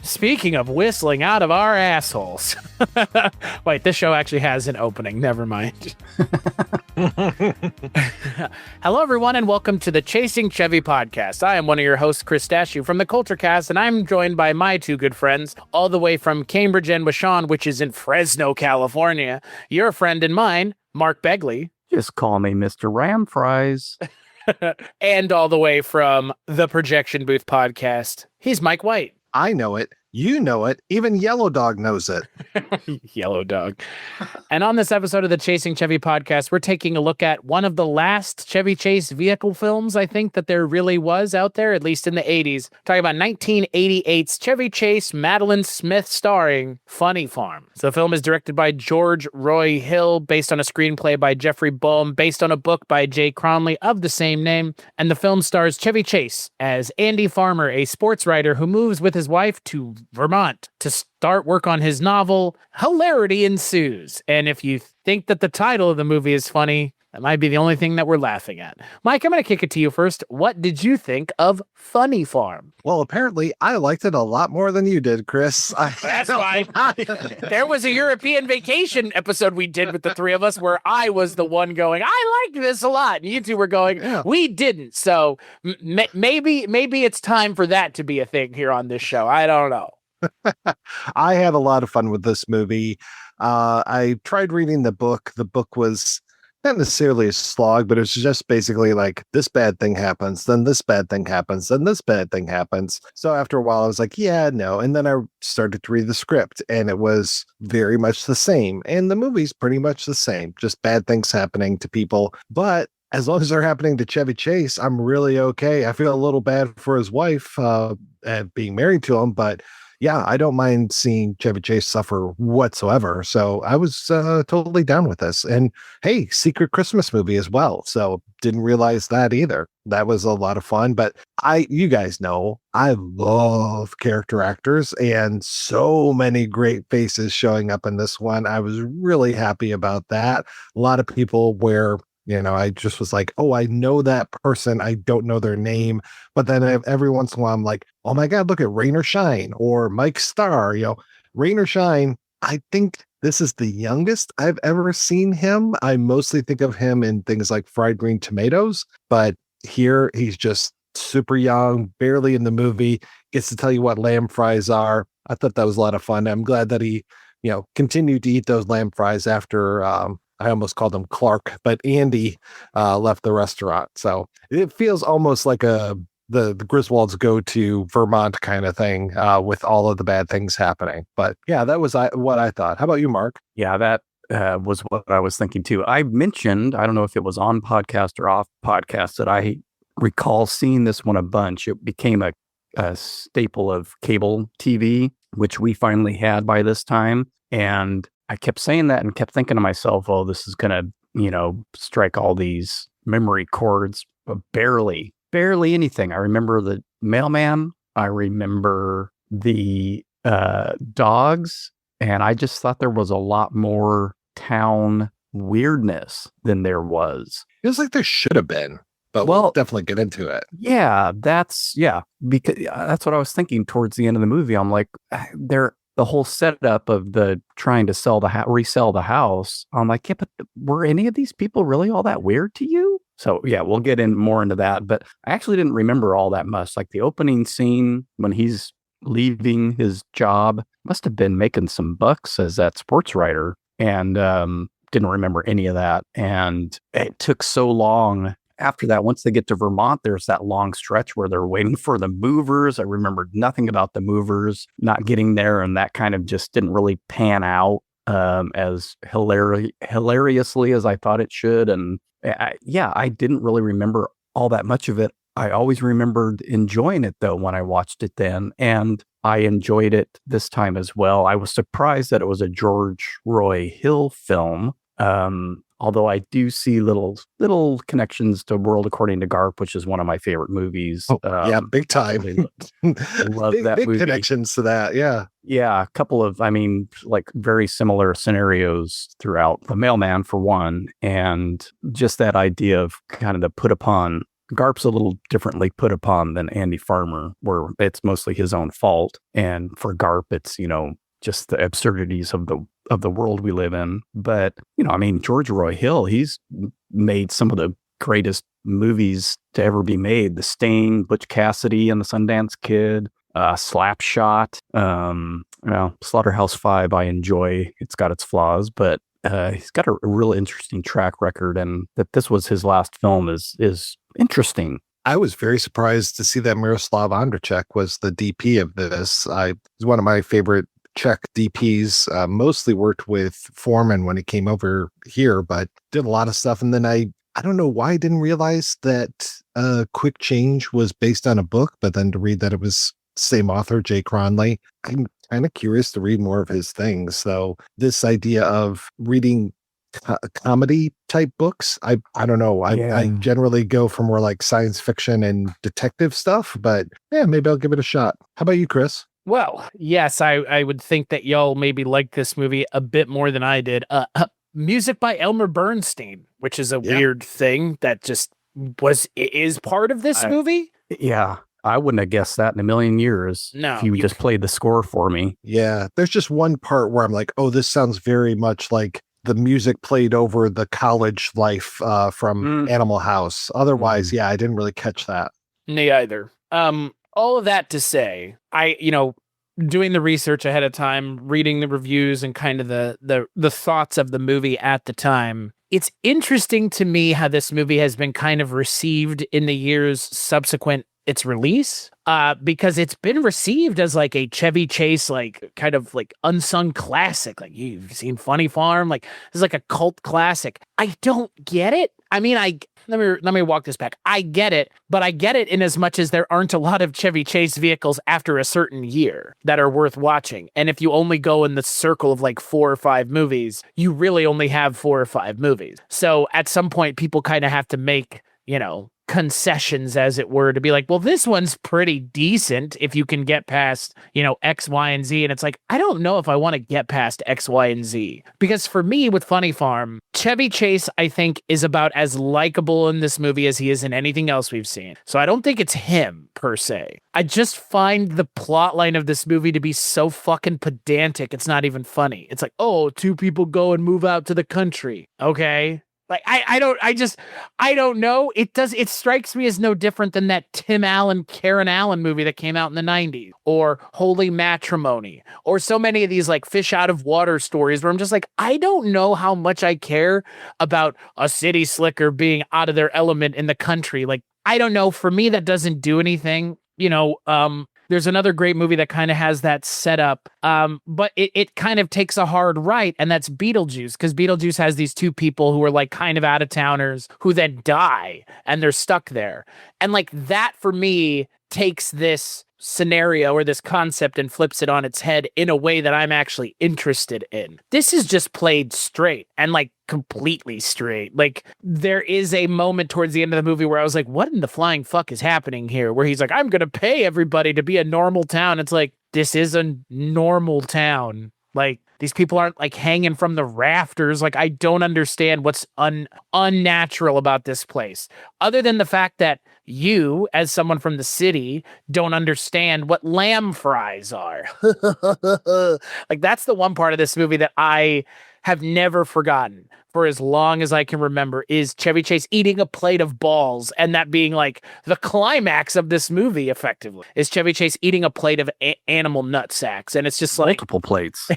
Speaking of whistling out of our assholes. Wait, this show actually has an opening. Never mind. Hello, everyone, and welcome to the Chasing Chevy podcast. I am one of your hosts, Chris Dashew from the Culture Cast, and I'm joined by my two good friends, all the way from Cambridge and Washawn, which is in Fresno, California. Your friend and mine, Mark Begley. Just call me Mr. Ram Fries. And all the way from the Projection Booth podcast, he's Mike White. I know it. You know it. Even Yellow Dog knows it. Yellow Dog. And on this episode of the Chasing Chevy podcast, we're taking a look at one of the last Chevy Chase vehicle films I think that there really was out there, at least in the 80s. Talking about 1988's Chevy Chase, Madeline Smith starring Funny Farm. So the film is directed by George Roy Hill, based on a screenplay by Jeffrey Boehm, based on a book by Jay Cronley of the same name. And the film stars Chevy Chase as Andy Farmer, a sports writer who moves with his wife to Vermont to start work on his novel. Hilarity ensues. And if you think that the title of the movie is funny, that might be the only thing that we're laughing at. Mike, I'm going to kick it to you first. What did you think of Funny Farm? Well, apparently I liked it a lot more than you did, Chris. That's fine. There was a European vacation episode we did with the three of us where I was the one going, I liked this a lot. And you two were going, we didn't. So maybe it's time for that to be a thing here on this show. I don't know. I had a lot of fun with this movie. I tried reading the book. The book was not necessarily a slog, but it was just basically like this bad thing happens, then this bad thing happens, then this bad thing happens. So after a while, I was like, yeah, no. And then I started to read the script and it was very much the same. And the movie's pretty much the same, just bad things happening to people. But as long as they're happening to Chevy Chase, I'm really okay. I feel a little bad for his wife being married to him, but yeah, I don't mind seeing Chevy Chase suffer whatsoever. So I was totally down with this. And hey, secret Christmas movie as well. So didn't realize that either. That was a lot of fun. But you guys know, I love character actors and so many great faces showing up in this one. I was really happy about that. A lot of people where I just was like, oh, I know that person. I don't know their name. But then every once in a while, I'm like, oh my God, look at Rain or Shine or Mike Starr. Rain or Shine, I think this is the youngest I've ever seen him. I mostly think of him in things like Fried Green Tomatoes. But here he's just super young, barely in the movie, gets to tell you what lamb fries are. I thought that was a lot of fun. I'm glad that he, continued to eat those lamb fries after I almost called him Clark, but Andy left the restaurant. So it feels almost like the Griswolds go to Vermont kind of thing with all of the bad things happening. But yeah, that was what I thought. How about you, Mark? Yeah, that was what I was thinking too. I mentioned, I don't know if it was on podcast or off podcast, that I recall seeing this one a bunch. It became a staple of cable TV, which we finally had by this time. And I kept saying that and kept thinking to myself, oh, this is going to, strike all these memory chords, but barely anything. I remember the mailman. I remember the dogs. And I just thought there was a lot more town weirdness than there was. Feels like there should have been, but we'll definitely get into it. Yeah, because that's what I was thinking towards the end of the movie. I'm like, the whole setup of the trying to resell the house, I'm like, yeah, but were any of these people really all that weird to you? So yeah, we'll get more into that. But I actually didn't remember all that much. Like the opening scene when he's leaving his job, must have been making some bucks as that sports writer, and didn't remember any of that. And it took so long. After that, once they get to Vermont, there's that long stretch where they're waiting for the movers. I remembered nothing about the movers not getting there, and that kind of just didn't really pan out as hilariously as I thought it should. And I didn't really remember all that much of it. I always remembered enjoying it, though, when I watched it then, and I enjoyed it this time as well. I was surprised that it was a George Roy Hill film. Although I do see little connections to World According to Garp, which is one of my favorite movies. Yeah, big time. I love that big movie. Connections to that, yeah. Yeah, a couple of, like very similar scenarios throughout. The mailman, for one, and just that idea of kind of the put upon Garp's a little differently put upon than Andy Farmer, where it's mostly his own fault. And for Garp, it's, just the absurdities of the world we live in. But, I mean, George Roy Hill, he's made some of the greatest movies to ever be made. The Sting, Butch Cassidy and the Sundance Kid, Slapshot. Slaughterhouse-Five I enjoy. It's got its flaws, but he's got a real interesting track record, and that this was his last film is interesting. I was very surprised to see that Miroslav Andrechek was the DP of this. He's one of my favorite Czech DPs, mostly worked with Foreman when he came over here, but did a lot of stuff. And then I don't know why I didn't realize that Quick Change was based on a book, but then to read that it was same author, Jay Cronley, I'm kind of curious to read more of his things. So this idea of reading comedy type books, I don't know. I generally go for more like science fiction and detective stuff, but yeah, maybe I'll give it a shot. How about you, Chris? Well, yes, I would think that y'all maybe like this movie a bit more than I did. Music by Elmer Bernstein, which is a weird thing that just is part of this movie. Yeah. I wouldn't have guessed that in a million years. No, if you just played the score for me. Yeah, there's just one part where I'm like, oh, this sounds very much like the music played over the college life from Animal House. Otherwise, yeah, I didn't really catch that. Me either. All of that to say, doing the research ahead of time, reading the reviews and kind of the thoughts of the movie at the time, it's interesting to me how this movie has been kind of received in the years subsequent its release, because it's been received as like a Chevy Chase, like kind of like unsung classic. Like, you've seen Funny Farm, like this is like a cult classic. I don't get it. I mean, let me walk this back. I get it, but I get it in as much as there aren't a lot of Chevy Chase vehicles after a certain year that are worth watching. And if you only go in the circle of like 4 or 5 movies, you really only have 4 or 5 movies. So at some point, people kind of have to make, concessions, as it were, to be like, well, this one's pretty decent if you can get past, X, Y, and Z. And it's like, I don't know if I want to get past X, Y, and Z. Because for me, with Funny Farm, Chevy Chase, I think, is about as likable in this movie as he is in anything else we've seen. So I don't think it's him, per se. I just find the plotline of this movie to be so fucking pedantic, it's not even funny. It's like, oh, 2 people go and move out to the country. Okay. Like, I don't know. It strikes me as no different than that Tim Allen, Karen Allen movie that came out in the 90s, or Holy Matrimony, or so many of these like fish out of water stories where I'm just like, I don't know how much I care about a city slicker being out of their element in the country. Like, I don't know. For me, that doesn't do anything. There's another great movie that kind of has that setup, but it kind of takes a hard right, and that's Beetlejuice, because Beetlejuice has these 2 people who are like kind of out-of-towners who then die, and they're stuck there. And like that, for me, takes this scenario or this concept and flips it on its head in a way that I'm actually interested in. This is just played straight, and like completely straight. Like, there is a moment towards the end of the movie where I was like, what in the flying fuck is happening here? Where he's like, I'm gonna pay everybody to be a normal town. It's like, this is a normal town. Like, these people aren't like hanging from the rafters. Like, I don't understand what's unnatural about this place, other than the fact that you, as someone from the city, don't understand what lamb fries are. Like, that's the one part of this movie that I have never forgotten for as long as I can remember, is Chevy Chase eating a plate of balls, and that being like the climax of this movie, effectively, is Chevy Chase eating a plate of animal nut sacks. And it's just like multiple plates.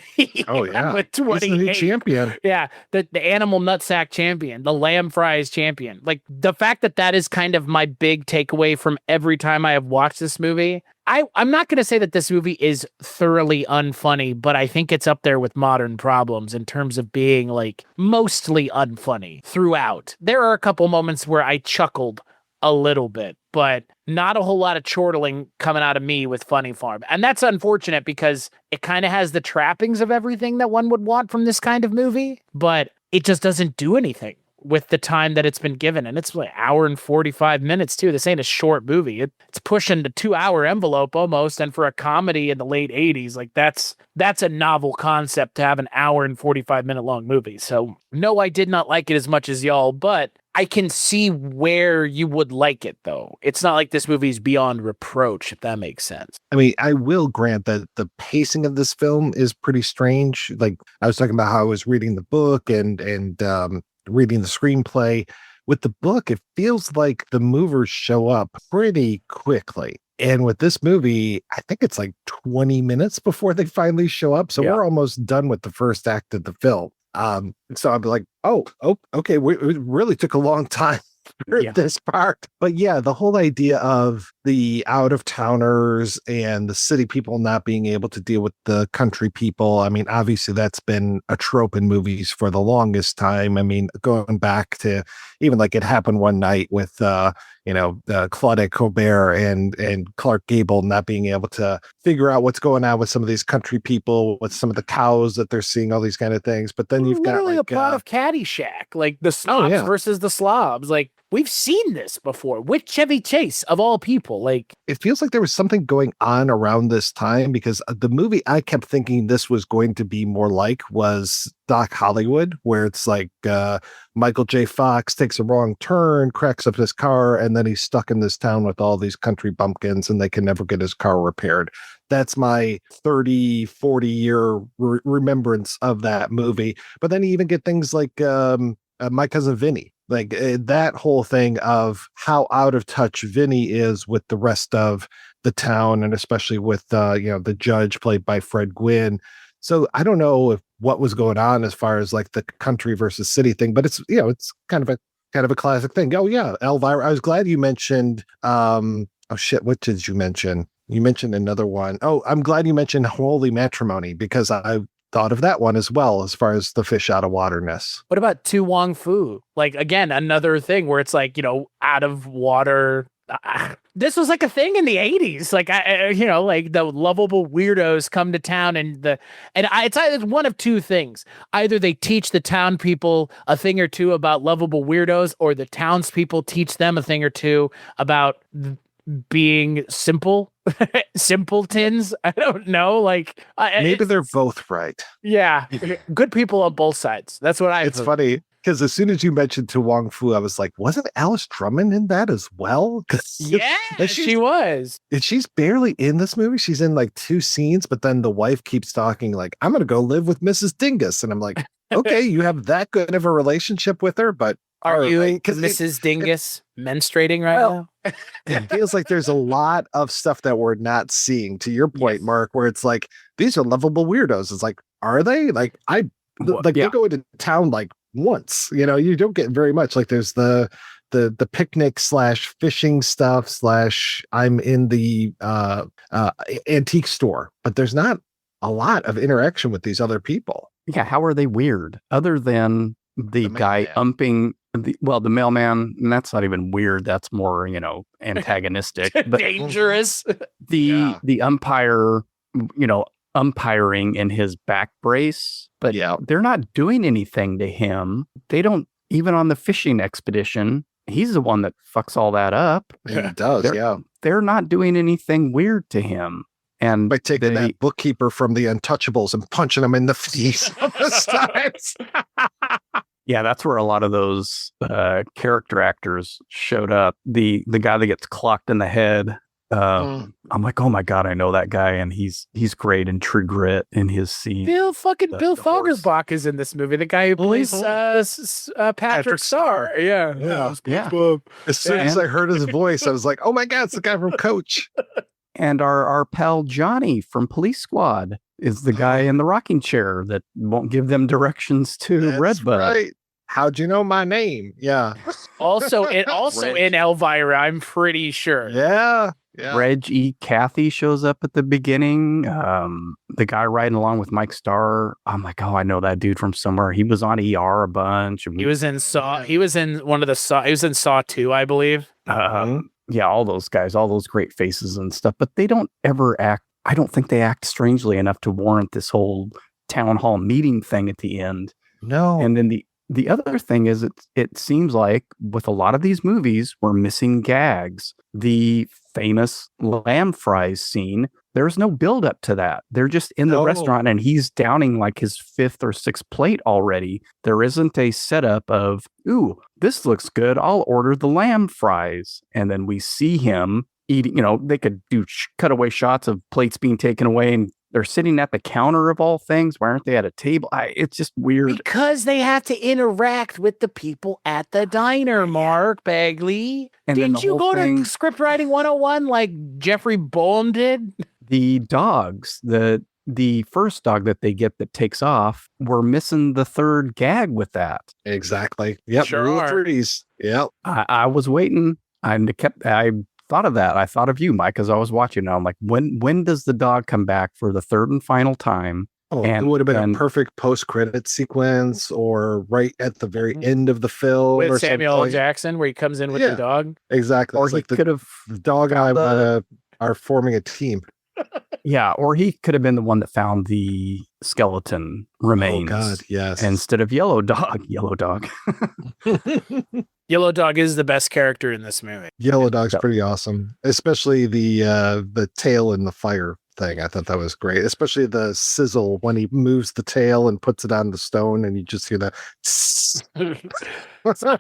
Oh yeah. With He's the new 28. champion. Yeah. The animal nut sack champion, the lamb fries champion. Like, the fact that is kind of my big takeaway from every time I have watched this movie. I'm not going to say that this movie is thoroughly unfunny, but I think it's up there with Modern Problems in terms of being like mostly unfunny throughout. There are a couple moments where I chuckled a little bit, but not a whole lot of chortling coming out of me with Funny Farm. And that's unfortunate because it kind of has the trappings of everything that one would want from this kind of movie, but it just doesn't do anything with the time that it's been given. And it's like hour and 45 minutes too. This ain't a short movie. It's pushing the 2-hour envelope almost. And for a comedy in the late 80s, like that's a novel concept to have an hour and 45-minute long movie. So no, I did not like it as much as y'all, but I can see where you would like it, though. It's not like this movie's beyond reproach, if that makes sense. I mean, I will grant that the pacing of this film is pretty strange. Like I was talking about how I was reading the book and reading the screenplay. With the book, it feels like the movers show up pretty quickly. And with this movie, I think it's like 20 minutes before they finally show up. So we're almost done with the first act of the film. So I'd be like, oh, okay, it really took a long time for this part. But yeah, the whole idea of the out-of-towners and the city people not being able to deal with the country people. I mean, obviously that's been a trope in movies for the longest time. I mean, going back to even like It Happened One Night with Claudette Colbert and Clark Gable not being able to figure out what's going on with some of these country people, with some of the cows that they're seeing, all these kind of things. But then you've literally got like a plot of Caddyshack, like the snobs versus the slobs. Like we've seen this before with Chevy Chase of all people. Like it feels like there was something going on around this time, because the movie I kept thinking this was going to be more like was Doc Hollywood, where it's like Michael J. Fox takes a wrong turn, cracks up his car, and then he's stuck in this town with all these country bumpkins and they can never get his car repaired. That's my 30, 40-year remembrance of that movie. But then you even get things like My Cousin Vinny. Like that whole thing of how out of touch Vinny is with the rest of the town, and especially with the judge played by Fred Gwynn. So I don't know what was going on as far as like the country versus city thing, but it's kind of a classic thing. Oh yeah, Elvira. I was glad you mentioned. Oh shit, what did you mention? You mentioned another one. Oh, I'm glad you mentioned Holy Matrimony, because I thought of that one as well, as far as the fish out of waterness. What about Tu Wong Fu? Like, again, another thing where it's like, out of water. This was like a thing in the 80s. Like, like the lovable weirdos come to town it's either one of two things. Either they teach the town people a thing or two about lovable weirdos, or the townspeople teach them a thing or two about being simpletons. I don't know. Like maybe they're both right. Yeah, good people on both sides. That's what It's funny because as soon as you mentioned To Wong Fu, I was like, wasn't Alice Drummond in that as well? Yeah, she was. And she's barely in this movie. She's in like 2 scenes, but then the wife keeps talking like, I'm going to go live with Mrs. Dingus. And I'm like, okay, you have that good of a relationship with her, but are you Mrs. Dingus menstruating right now? It feels like there's a lot of stuff that we're not seeing, to your point, Mark, where it's like, these are lovable weirdos. It's like, are they? Like, they go into town like once, you don't get very much. Like there's the picnic / fishing stuff / I'm in the antique store, but there's not a lot of interaction with these other people. Yeah. How are they weird other than the guy umping the mailman? And that's not even weird. That's more, antagonistic, but dangerous. The umpire, umpiring in his back brace, but they're not doing anything to him. They don't, even on the fishing expedition, he's the one that fucks all that up. He does. They're not doing anything weird to him. And by taking that bookkeeper from the Untouchables and punching him in the face. Yeah, that's where a lot of those character actors showed up. The guy that gets clocked in the head. I'm like, oh my God, I know that guy, and he's great in True Grit in his scene. Bill Fagersbach is in this movie. The guy who plays Patrick Star. Yeah. As soon as I heard his voice, I was like, oh my God, it's the guy from Coach. And our pal Johnny from Police Squad is the guy in the rocking chair that won't give them directions to Redbud. Right. How'd you know my name? Yeah. Also in Elvira, I'm pretty sure. Yeah. Reg E. Cathy shows up at the beginning. The guy riding along with Mike Starr. I'm like, oh, I know that dude from somewhere. He was on ER a bunch. He was in Saw. He was in one of the Saw. He was in Saw 2, I believe. Yeah, all those guys, all those great faces and stuff, but they don't ever act. I don't think they act strangely enough to warrant this whole town hall meeting thing at the end. No. And then the other thing is it seems like with a lot of these movies, we're missing gags. The famous lamb fries scene, there's no build up to that. They're just in the No. restaurant and he's downing like his 5th or 6th plate already. There isn't a setup of, ooh, this looks good. I'll order the lamb fries. And then we see him eating, they could do cutaway shots of plates being taken away and they're sitting at the counter of all things. Why aren't they at a table? It's just weird. Because they have to interact with the people at the diner, Mark Bagley. And then Didn't the you whole go to thing- script writing 101 like Jeffrey Boehm did? The dogs, the first dog that they get that takes off, we're missing the third gag with that. Exactly. Yep. Sure Rule of are. threes. Yep. I was waiting. I thought of that. I thought of you, Mike, as I was watching. And I'm like, when does the dog come back for the third and final time? Oh, it would have been a perfect post-credit sequence, or right at the very end of the film, With or Samuel L. something. Jackson, where he comes in with the dog. Exactly. Or It's he like could have, the dog and I are forming a team. yeah, or he could have been the one that found the skeleton remains. Oh God, yes. Instead of Yellow Dog. Yellow Dog is the best character in this movie. Yellow Dog's Yep. pretty awesome, especially the tail in the fire thing. I thought that was great, especially the sizzle when he moves the tail and puts it on the stone, and you just hear that.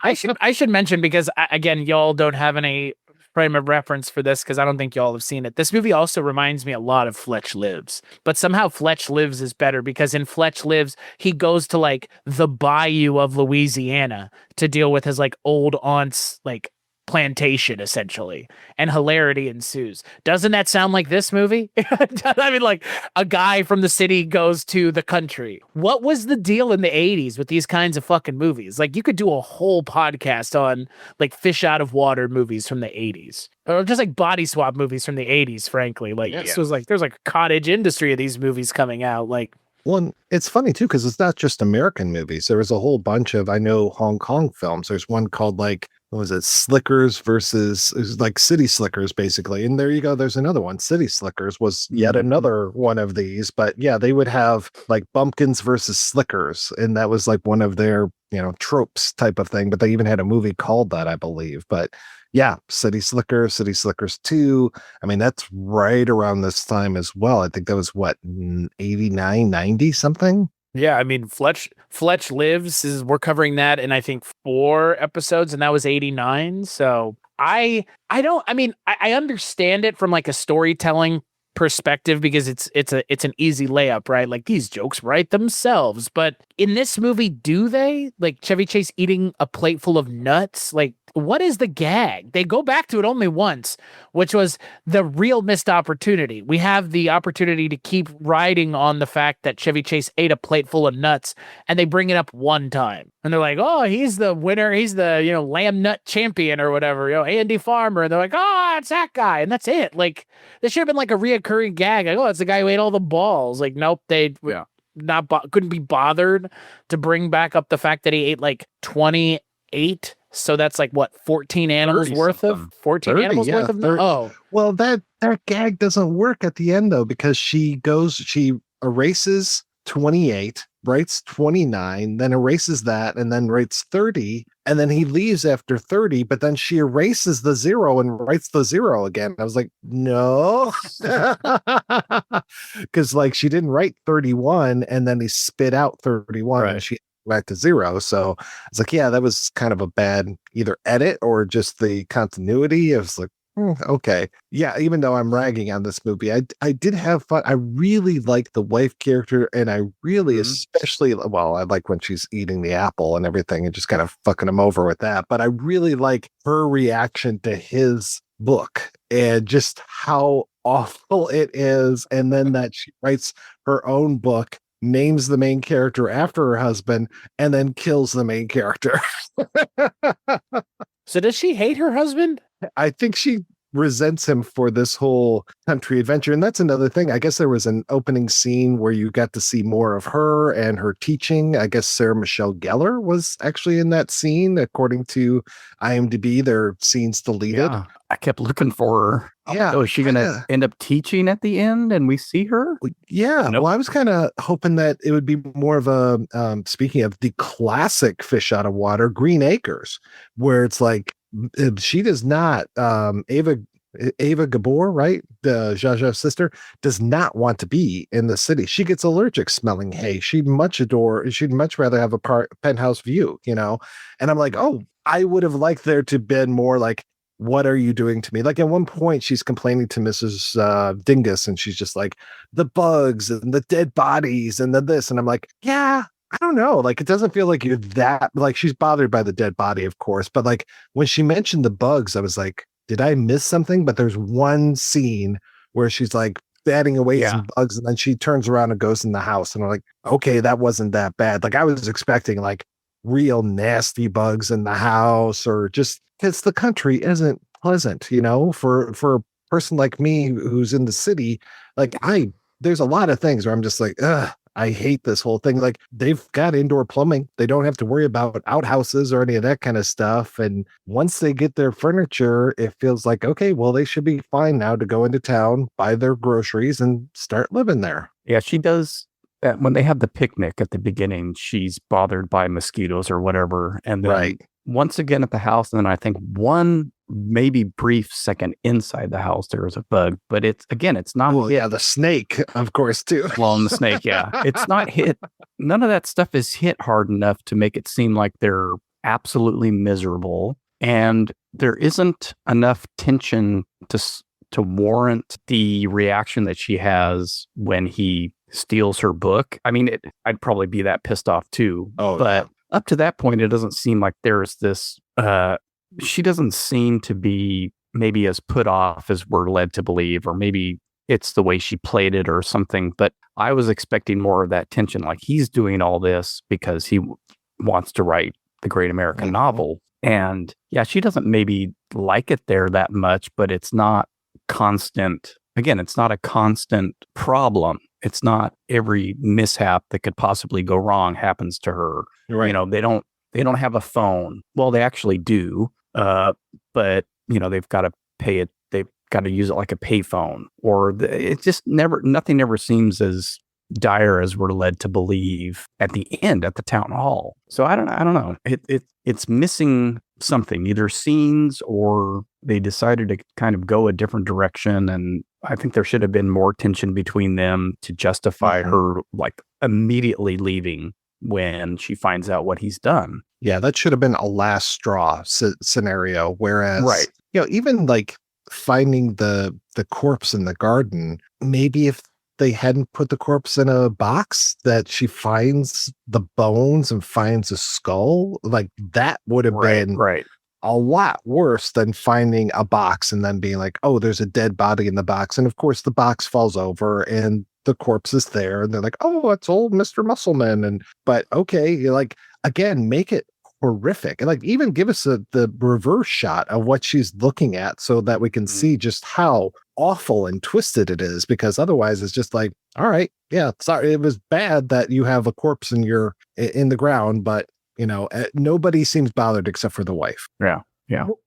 I should mention, because again, y'all don't have any frame of reference for this because I don't think y'all have seen it. This movie also reminds me a lot of Fletch Lives, but somehow Fletch Lives is better because in Fletch Lives, he goes to like the bayou of Louisiana to deal with his like old aunt's like plantation essentially, and hilarity ensues. Doesn't that sound like this movie? I mean, like a guy from the city goes to the country. What was the deal in the 80s with these kinds of fucking movies? Like you could do a whole podcast on like fish out of water movies from the 80s, or just like body swap movies from the 80s, frankly. Like this was like, there's like a cottage industry of these movies coming out. Like, Well, and it's funny too, because it's not just American movies. There was a whole bunch of, I know, Hong Kong films. There's one called like, what was it, Slickers versus, it was like City Slickers, basically. And there you go. There's another one. City Slickers was yet another one of these. But yeah, they would have like bumpkins versus slickers. And that was like one of their, tropes type of thing. But they even had a movie called that, I believe. But yeah, City Slickers, City Slickers 2. I mean, that's right around this time as well. I think that was what, 89, 90 something? yeah, I mean, Fletch Lives we're covering that in I think 4 episodes, and that was 89. So I understand it from like a storytelling perspective because it's an easy layup, right? Like these jokes write themselves. But in this movie, do they? Like Chevy Chase eating a plate full of nuts? Like, what is the gag? They go back to it only once, which was the real missed opportunity. We have the opportunity to keep riding on the fact that Chevy Chase ate a plate full of nuts, and they bring it up one time. And they're like, oh, he's the winner. He's the, lamb nut champion or whatever, Andy Farmer. And they're like, oh, it's that guy. And that's it. Like, this should have been like a reoccurring gag. Like, oh, it's the guy who ate all the balls. Like, nope, they couldn't be bothered to bring back up the fact that he ate like 28. So that's like what, 14 animals worth of 14 30, animals yeah, worth of 30. Oh, Well, that gag doesn't work at the end though, because she erases 28, writes 29, then erases that, and then writes 30, and then he leaves after 30, but then she erases the 0 and writes the 0 again. I was like, no, because like she didn't write 31, and then he spit out 31, and she back to 0. So it's like, yeah, that was kind of a bad either edit or just the continuity. I was like, okay. Yeah, even though I'm ragging on this movie, I did have fun. I really like the wife character, and I really especially, well, I like when she's eating the apple and everything and just kind of fucking him over with that. But I really like her reaction to his book and just how awful it is. And then that she writes her own book, names the main character after her husband, and then kills the main character. so does she hate her husband? I think she resents him for this whole country adventure. And that's another thing. I guess there was an opening scene where you got to see more of her and her teaching. I guess Sarah Michelle Gellar was actually in that scene. According to IMDb, their scenes deleted. Yeah, I kept looking for her. Yeah. Oh, is she going to end up teaching at the end and we see her? Yeah. Nope. Well, I was kind of hoping that it would be more of a, speaking of the classic fish out of water, Green Acres, where it's like, she does not, Ava Gabor, right? The Zsa Zsa's sister, does not want to be in the city. She gets allergic smelling hay. She'd much rather have a penthouse view, you know? And I'm like, oh, I would have liked there to been more like, what are you doing to me? Like at one point she's complaining to Mrs. Dingus and she's just like, the bugs and the dead bodies and the this. And I'm like, yeah, I don't know. Like, it doesn't feel like you're that, like, she's bothered by the dead body, of course. But like when she mentioned the bugs, I was like, did I miss something? But there's one scene where she's like batting away some bugs and then she turns around and goes in the house. And I'm like, okay, that wasn't that bad. Like I was expecting like real nasty bugs in the house, or just because the country isn't pleasant, you know, for a person like me who's in the city. Like there's a lot of things where I'm just like, ugh, I hate this whole thing. Like they've got indoor plumbing. They don't have to worry about outhouses or any of that kind of stuff. And once they get their furniture, it feels like, okay, well, they should be fine now to go into town, buy their groceries and start living there. Yeah, she does. When they have the picnic at the beginning, she's bothered by mosquitoes or whatever. And then once again at the house, and then I think one maybe brief second inside the house, there is a bug, but it's not. Well, yeah, the snake, of course, too. Well, and the snake, yeah. It's not hit. None of that stuff is hit hard enough to make it seem like they're absolutely miserable. And there isn't enough tension to warrant the reaction that she has when he steals her book. I mean, I'd probably be that pissed off too. But up to that point, it doesn't seem like there's this, she doesn't seem to be maybe as put off as we're led to believe, or maybe it's the way she played it or something. But I was expecting more of that tension. Like he's doing all this because he wants to write the great American novel. And yeah, she doesn't maybe like it there that much, but it's not constant. Again, it's not a constant problem. It's not every mishap that could possibly go wrong happens to her. Right. You know, they don't have a phone. Well, they actually do. But you know, they've got to pay it. They've got to use it like a payphone, or it just nothing ever seems as dire as we're led to believe at the end at the town hall. So I don't know. It's missing something, either scenes or they decided to kind of go a different direction. And I think there should have been more tension between them to justify her like immediately leaving when she finds out what he's done. Yeah, that should have been a last straw scenario. Whereas, you know, even like finding the corpse in the garden, maybe if they hadn't put the corpse in a box, that she finds the bones and finds a skull, like that would have been a lot worse than finding a box and then being like, oh, there's a dead body in the box. And of course the box falls over and the corpse is there. And they're like, oh, it's old Mr. Musselman. But okay, you're like, again, make it horrific. And like, even give us the reverse shot of what she's looking at so that we can see just how awful and twisted it is, because otherwise it's just like, all right, yeah, sorry, it was bad that you have a corpse in the ground, but you know, nobody seems bothered except for the wife. Yeah.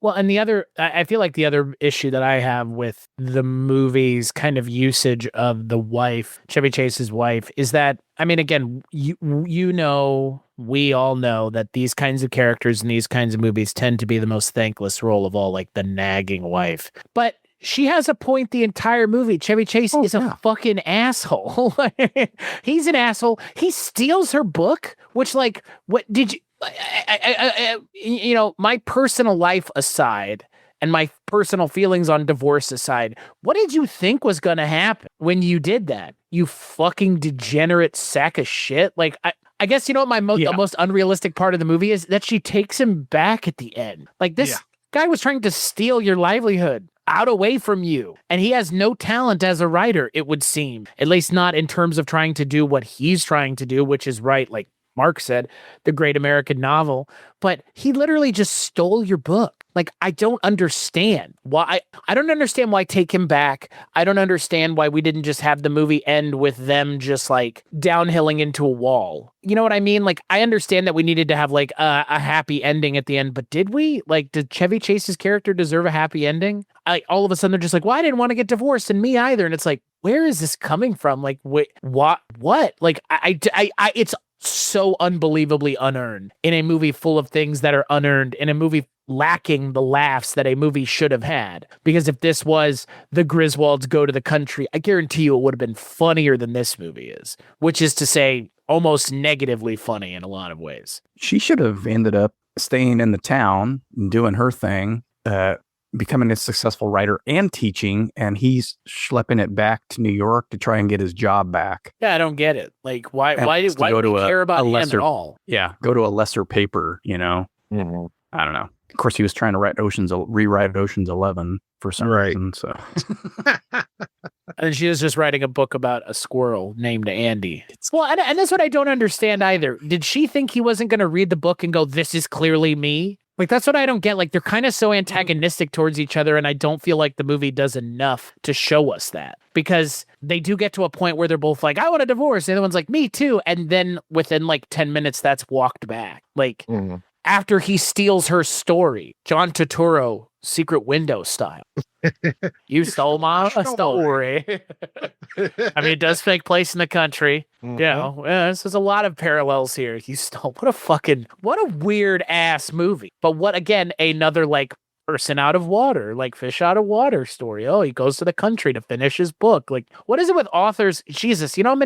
Well, and I feel like the other issue that I have with the movie's kind of usage of the wife, Chevy Chase's wife, is that, I mean, again, you know, we all know that these kinds of characters in these kinds of movies tend to be the most thankless role of all, like the nagging wife. But she has a point the entire movie. Chevy Chase is a fucking asshole. He's an asshole. He steals her book, which, like, what did you... you know, my personal life aside and my personal feelings on divorce aside, what did you think was going to happen when you did that? You fucking degenerate sack of shit. Like, I guess, you know what the most unrealistic part of the movie is? That she takes him back at the end. Like, this guy was trying to steal your livelihood away from you. And he has no talent as a writer, it would seem. At least not in terms of trying to do what he's trying to do, which is write, like, Mark said, the great American novel, but he literally just stole your book. Like, I don't understand why. I don't understand why Take Him Back. I don't understand why we didn't just have the movie end with them just like downhilling into a wall. You know what I mean? Like, I understand that we needed to have like a happy ending at the end, but did we? Like, did Chevy Chase's character deserve a happy ending? Like, all of a sudden they're just like, well, I didn't want to get divorced, and me either. And it's like, where is this coming from? Like, wait, what? Like, it's so unbelievably unearned in a movie full of things that are unearned, in a movie lacking the laughs that a movie should have had. Because if this was the Griswolds Go to the Country, I guarantee you it would have been funnier than this movie is, which is to say almost negatively funny in a lot of ways. She should have ended up staying in the town and doing her thing, becoming a successful writer and teaching, and he's schlepping it back to New York to try and get his job back. Yeah, I don't get it. Like, why do we care about him at all? Yeah, go to a lesser paper, you know? Mhm. I don't know. Of course, he was trying to rewrite Ocean's 11 for some reason. So, and she was just writing a book about a squirrel named Andy. Well, and that's what I don't understand either. Did she think he wasn't going to read the book and go, "This is clearly me"? Like, that's what I don't get. Like, they're kind of so antagonistic towards each other, and I don't feel like the movie does enough to show us that. Because they do get to a point where they're both like, I want a divorce. The other one's like, me too. And then within like 10 minutes, that's walked back. Like, after he steals her story, John Turturro, Secret Window style. You stole my story. I mean, it does take place in the country. You know, there's a lot of parallels here. You stole. What a weird ass movie. But what, again, another like person out of water, like fish out of water story. Oh, he goes to the country to finish his book. Like, what is it with authors? Jesus, you know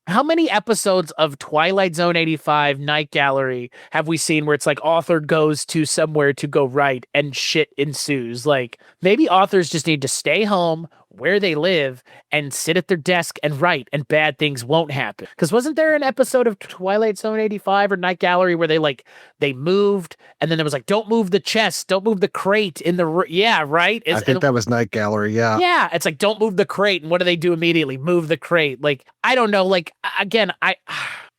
how many episodes of Twilight Zone 85, Night Gallery have we seen where it's like author goes to somewhere to go write and shit ensues? Like, maybe authors just need to stay home where they live and sit at their desk and write, and bad things won't happen. Because wasn't there an episode of Twilight Zone 85 or Night Gallery where they moved, and then there was like, don't move the chest, don't move the crate in the yeah, right? I think that was Night Gallery. Yeah, it's like, don't move the crate, and what do they do immediately? Move the crate. Like, I don't know. Like, again, I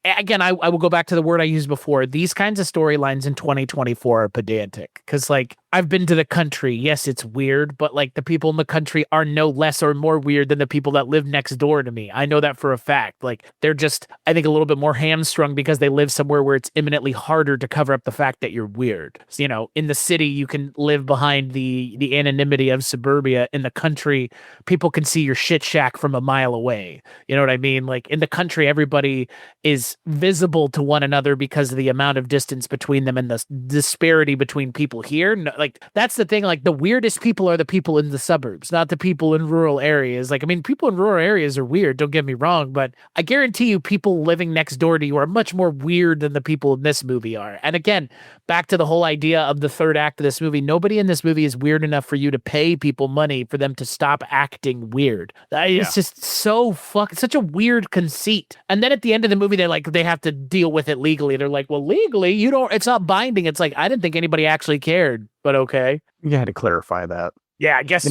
will go back to the word I used before. These kinds of storylines in 2024 are pedantic, because like, I've been to the country. Yes, it's weird, but like, the people in the country are no less or more weird than the people that live next door to me. I know that for a fact. Like, they're just, I think, a little bit more hamstrung because they live somewhere where it's imminently harder to cover up the fact that you're weird. So, you know, in the city, you can live behind the anonymity of suburbia. In the country, people can see your shit shack from a mile away. You know what I mean? Like, in the country, everybody is visible to one another because of the amount of distance between them and the disparity between people here. No, like, that's the thing. Like, the weirdest people are the people in the suburbs, not the people in rural areas. Like, I mean, people in rural areas are weird, don't get me wrong, but I guarantee you people living next door to you are much more weird than the people in this movie are. And again, back to the whole idea of the third act of this movie, nobody in this movie is weird enough for you to pay people money for them to stop acting weird. It's just so such a weird conceit. And then at the end of the movie, they have to deal with it legally. They're like, well, legally, it's not binding. It's like, I didn't think anybody actually cared, but okay. You had to clarify that. Yeah, I guess,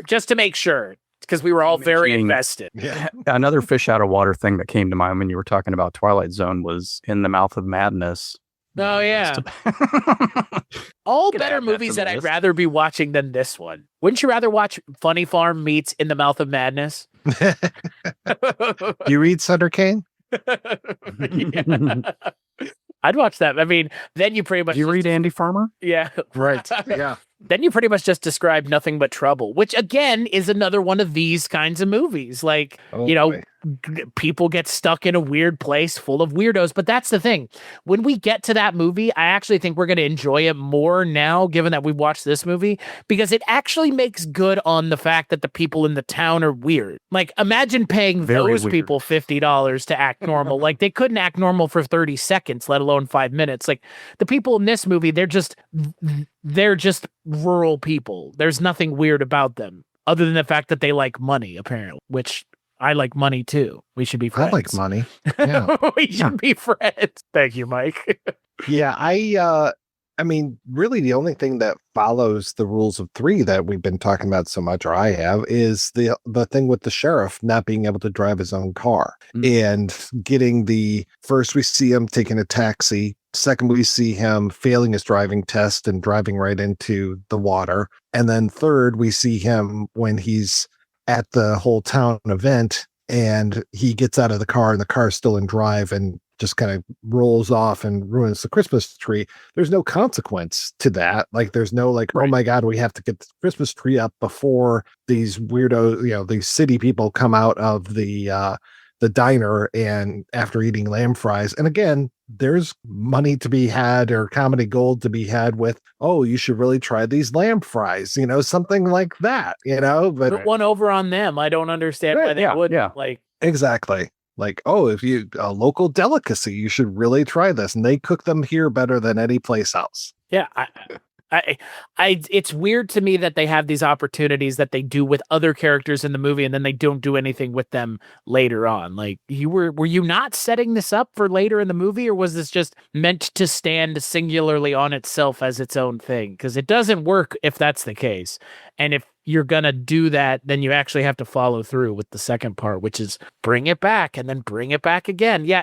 just to make sure, because we were all very invested. yeah. Another fish out of water thing that came to mind when you were talking about Twilight Zone was In the Mouth of Madness. Oh, yeah. All better movies that I'd rather be watching than this one. Wouldn't you rather watch Funny Farm meets In the Mouth of Madness? Do you read Sutter Kane? I'd watch that. I mean, then you pretty much... Do you read Andy Farmer? Yeah. Right. Yeah. Then you pretty much just described Nothing But Trouble, which again is another one of these kinds of movies. Like, people get stuck in a weird place full of weirdos. But that's the thing. When we get to that movie, I actually think we're going to enjoy it more now, given that we've watched this movie, because it actually makes good on the fact that the people in the town are weird. Like, imagine paying those people $50 to act normal. Like, they couldn't act normal for 30 seconds, let alone 5 minutes. Like, the people in this movie, they're just rural people. There's nothing weird about them other than the fact that they like money, apparently, which I like money too. We should be friends. I like money. Yeah. We should be friends. Thank you, Mike. Yeah, I I mean, really the only thing that follows the rules of three that we've been talking about so much, or I have, is the thing with the sheriff not being able to drive his own car and getting first we see him taking a taxi. Second, we see him failing his driving test and driving right into the water. And then third, we see him when he's at the whole town event and he gets out of the car and the car's still in drive and just kind of rolls off and ruins the Christmas tree. There's no consequence to that. Like there's no like, oh my God, we have to get the Christmas tree up before these weirdo, these city people come out of the diner and after eating lamb fries. And again, there's money to be had or comedy gold to be had with, oh, you should really try these lamb fries, something like that, but put one over on them. I don't understand why they would like. Exactly. Like, oh, if you a local delicacy, you should really try this. And they cook them here better than any place else. Yeah. It's weird to me that they have these opportunities that they do with other characters in the movie and then they don't do anything with them later on. Like were you not setting this up for later in the movie, or was this just meant to stand singularly on itself as its own thing? Because it doesn't work if that's the case. And if you're going to do that, then you actually have to follow through with the second part, which is bring it back and then bring it back again. Yeah.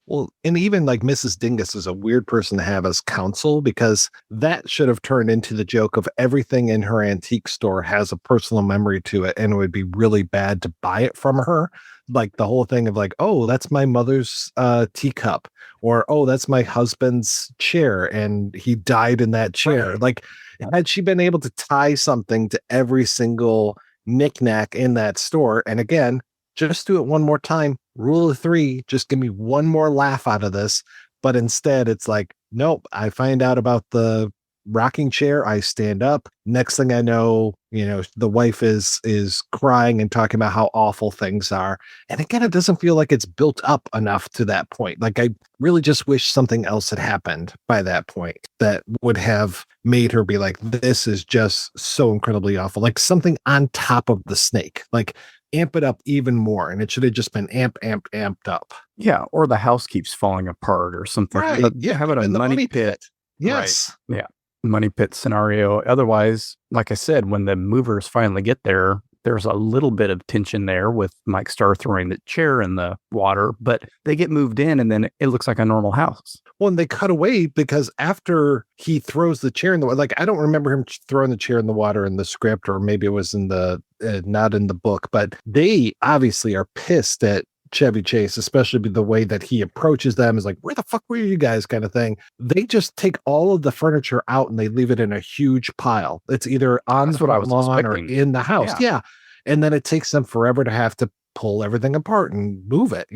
Well, and even like Mrs. Dingus is a weird person to have as counsel, because that should have turned into the joke of everything in her antique store has a personal memory to it. And it would be really bad to buy it from her. Like the whole thing of like, oh, that's my mother's teacup, or, oh, that's my husband's chair. And he died in that chair. Right. Like, had she been able to tie something to every single knickknack in that store, and again, just do it one more time, rule of three, just give me one more laugh out of this. But instead, it's like, nope, I find out about the rocking chair, I stand up. Next thing I know, the wife is crying and talking about how awful things are. And again, it doesn't feel like it's built up enough to that point. Like I really just wish something else had happened by that point that would have made her be like, this is just so incredibly awful. Like something on top of the snake, like amp it up even more. And it should have just been amped up. Yeah. Or the house keeps falling apart or something. Right. Yeah. Have it a money pit. Yes. Right. Yeah. Money pit scenario. Otherwise, like I said, when the movers finally get there, there's a little bit of tension there with Mike Starr throwing the chair in the water, but they get moved in and then it looks like a normal house. Well, and they cut away because after he throws the chair in the water, like I don't remember him throwing the chair in the water in the script, or maybe it was in the not in the book, but they obviously are pissed at Chevy Chase, especially the way that he approaches them is like, where the fuck were you guys, kind of thing. They just take all of the furniture out and they leave it in a huge pile. It's either on the lawn or in the house. Yeah. And then it takes them forever to have to pull everything apart and move it,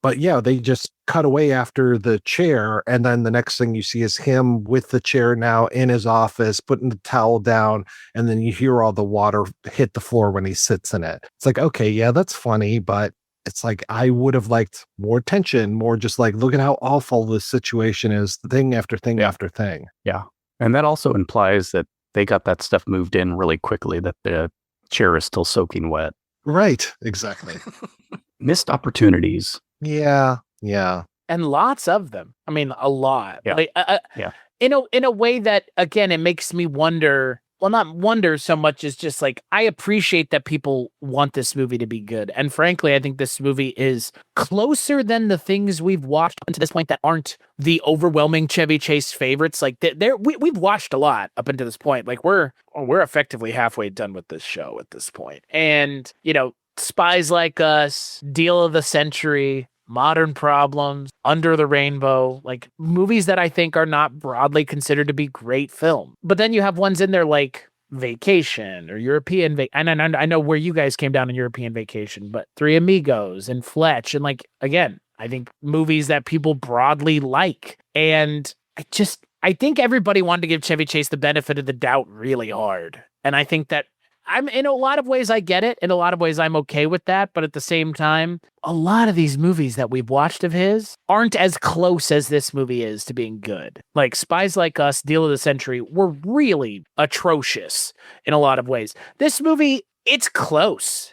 But yeah, they just cut away after the chair. And then the next thing you see is him with the chair now in his office, putting the towel down. And then you hear all the water hit the floor when he sits in it. It's like, okay, yeah, that's funny, but it's like, I would have liked more tension, more just like, look at how awful this situation is, thing after thing after thing. Yeah. And that also implies that they got that stuff moved in really quickly, that the chair is still soaking wet. Right. Exactly. Missed opportunities. Yeah. Yeah. And lots of them. I mean, a lot. Yeah. Like, Yeah. In a way that, again, it makes me wonder. Well, not wonder so much as just like, I appreciate that people want this movie to be good. And frankly, I think this movie is closer than the things we've watched up until this point that aren't the overwhelming Chevy Chase favorites. Like we've watched a lot up until this point. Like we're effectively halfway done with this show at this point. And, Spies Like Us, Deal of the Century, Modern Problems, Under the Rainbow, like movies that I think are not broadly considered to be great film. But then you have ones in there like Vacation or European and I know where you guys came down on European Vacation, but Three Amigos and Fletch, and like, again, I think movies that people broadly like. And I think everybody wanted to give Chevy Chase the benefit of the doubt really hard. And I think that I'm in a lot of ways I get it. In a lot of ways I'm okay with that. But at the same time, a lot of these movies that we've watched of his aren't as close as this movie is to being good. Like Spies Like Us, Deal of the Century were really atrocious in a lot of ways. This movie, it's close.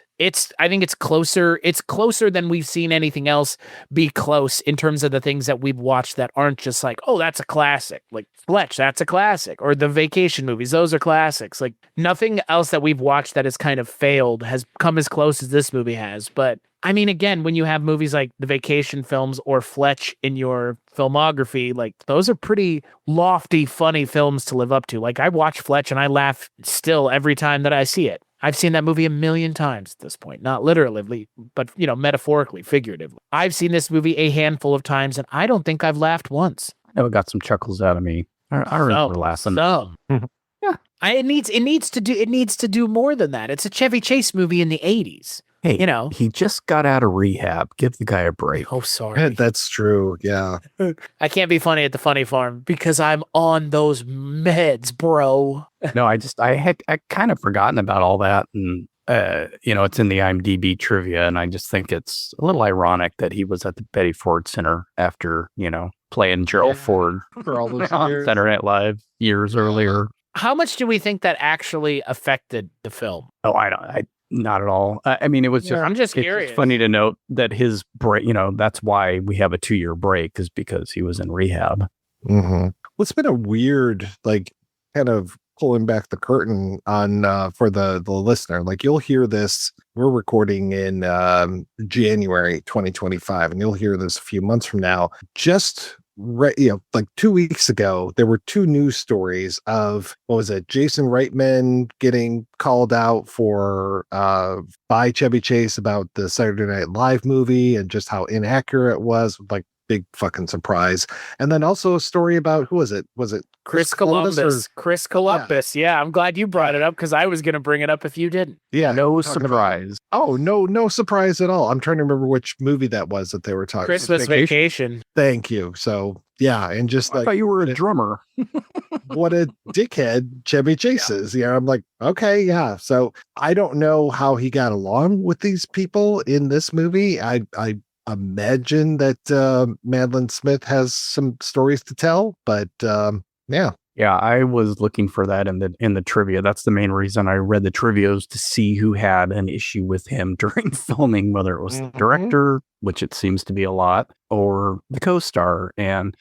I think it's closer. It's closer than we've seen anything else be close in terms of the things that we've watched that aren't just like, oh, that's a classic. Like Fletch, that's a classic. Or the vacation movies, those are classics. Like nothing else that we've watched that has kind of failed has come as close as this movie has. But I mean, again, when you have movies like the vacation films or Fletch in your filmography, like those are pretty lofty, funny films to live up to. Like I watch Fletch and I laugh still every time that I see it. I've seen that movie a million times at this point, not literally, but metaphorically, figuratively. I've seen this movie a handful of times and I don't think I've laughed once. I know it got some chuckles out of me. I remember laughing. Yeah. It needs to do more than that. It's a Chevy Chase movie in the 80s. Hey, he just got out of rehab. Give the guy a break. Oh, sorry. That's true. Yeah. I can't be funny at the funny farm because I'm on those meds, bro. No, I kind of forgotten about all that. And, it's in the IMDb trivia. And I just think it's a little ironic that he was at the Betty Ford Center after, playing Gerald Ford For all those on years. Saturday Night Live years earlier. How much do we think that actually affected the film? Oh, not at all. I mean, it was just, I'm just it's curious. just funny to note that his break, that's why we have a 2-year break, is because he was in rehab. Mm-hmm. Well, it's been a weird, kind of pulling back the curtain on for the listener. Like you'll hear this, we're recording in January 2025, and you'll hear this a few months from now. Just 2 weeks ago, there were 2 news stories of, what was it, Jason Reitman getting called out for by Chevy Chase about the Saturday Night Live movie and just how inaccurate it was. Like big fucking surprise. And then also a story about, who was it? Was it Chris Columbus? Chris Columbus. Yeah, I'm glad you brought it up because I was going to bring it up if you didn't. Yeah, no surprise. No surprise at all. I'm trying to remember which movie that was that they were talking. Christmas Vacation. Thank you. So yeah, and just I thought you were a drummer. What a dickhead Chevy Chase is. Yeah, I'm like, okay, yeah. So I don't know how he got along with these people in this movie. I imagine that Madeline Smith has some stories to tell, but yeah. Yeah, I was looking for that in the trivia. That's the main reason I read the trivias, to see who had an issue with him during filming, whether it was the director, which it seems to be a lot, or the co-star. And,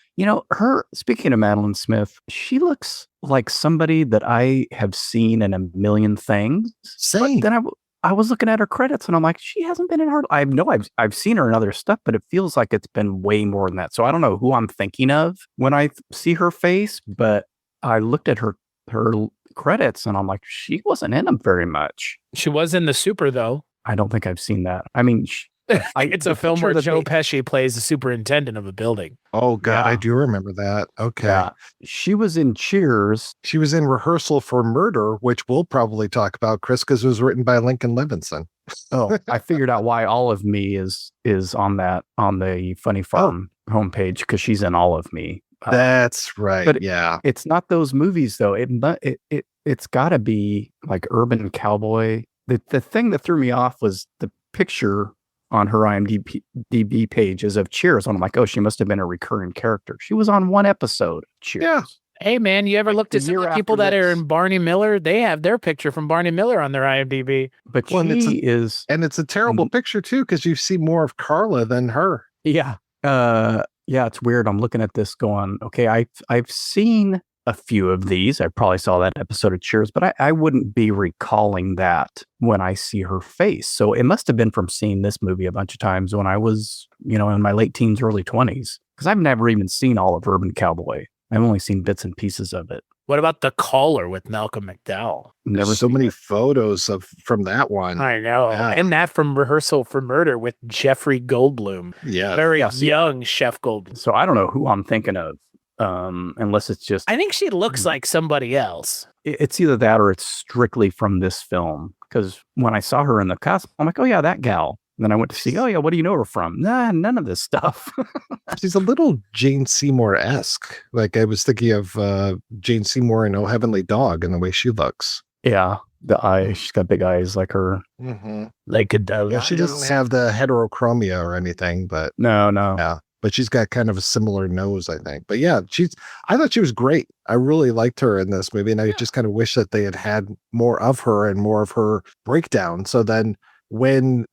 speaking of Madeline Smith, she looks like somebody that I have seen in a million things. Same. But then I was looking at her credits and I'm like, she hasn't been in her. I know I've seen her in other stuff, but it feels like it's been way more than that. So I don't know who I'm thinking of when I see her face, but I looked at her credits and I'm like, she wasn't in them very much. She was in The Super, though. I don't think I've seen that. I mean, it's a film where Joe Pesci plays the superintendent of a building. Oh God, Yeah. I do remember that. Okay. Yeah. She was in Cheers. She was in Rehearsal for Murder, which we'll probably talk about, Chris, because it was written by Lincoln Levinson. Oh, I figured out why All of Me is on the Funny Farm homepage, because she's in All of Me. That's right. but yeah. It's not those movies though. It's got to be like Urban Cowboy. The thing that threw me off was the picture on her IMDb page is of Cheers. And I'm like, oh, she must have been a recurring character. She was on one episode of Cheers. Yeah. Hey, man, you ever looked at the some of year the people after that are this. in Barney Miller? They have their picture from Barney Miller on their IMDb. But Well, and she is, And it's a terrible picture too, because you see more of Carla than her. yeah. Yeah, it's weird. I'm looking at this going, okay, I've seen a few of these. I probably saw that episode of Cheers, but I wouldn't be recalling that when I see her face. So it must have been from seeing this movie a bunch of times when I was, in my late teens, early 20s, because I've never even seen all of Urban Cowboy. I've only seen bits and pieces of it. What about The Caller with Malcolm McDowell? Never There's so seen many it. photos from that one. I know. Yeah. And that from Rehearsal for Murder with Jeffrey Goldblum. Yeah. Very Yes. young Chef Goldblum. So I don't know who I'm thinking of, unless it's just, I think she looks like somebody else. it's either that or it's strictly from this film. Because when I saw her in the cast, I'm like, oh yeah, that gal. And then I went to see, oh yeah, what do you know her from? Nah, none of this stuff. She's a little Jane Seymour-esque. Like I was thinking of Jane Seymour in Oh Heavenly Dog and the way she looks. Yeah, the eyes. She's got big eyes like her. Mm-hmm. Like a dog. Yeah, she doesn't have the heterochromia or anything, but No. yeah. But she's got kind of a similar nose, I think. But yeah, I thought she was great. I really liked her in this movie. And I just kind of wish that they had more of her and more of her breakdown. So then when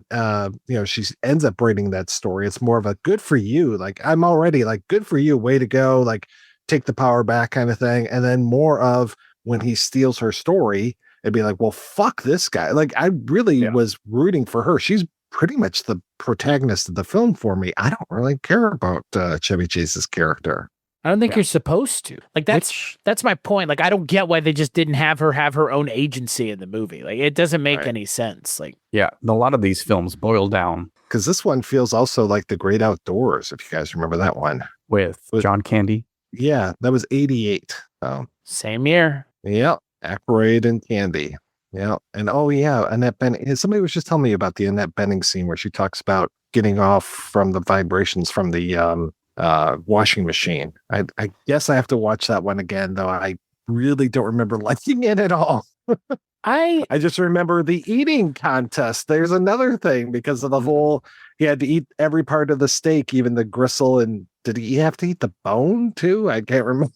she ends up writing that story, it's more of a good for you. Like, I'm already like, good for you, way to go, like take the power back kind of thing. And then more of when he steals her story, it'd be like, well, fuck this guy. Like, I really was rooting for her. She's pretty much the protagonist of the film for me. I don't really care about Chevy Chase's character. I don't think you're supposed to. Like, that's my point. Like, I don't get why they just didn't have her own agency in the movie. Like, it doesn't make any sense. Like, yeah, a lot of these films boil down because this one feels also like The Great Outdoors, if you guys remember that one with John Candy. Yeah, that was 88. Same year. Yeah, Aykroyd and Candy. Yeah, and Annette Bening. Somebody was just telling me about the Annette Bening scene where she talks about getting off from the vibrations from the washing machine. I guess I have to watch that one again, though. I really don't remember liking it at all. I just remember the eating contest. There's another thing because of the whole, he had to eat every part of the steak, even the gristle. And did he have to eat the bone too? I can't remember.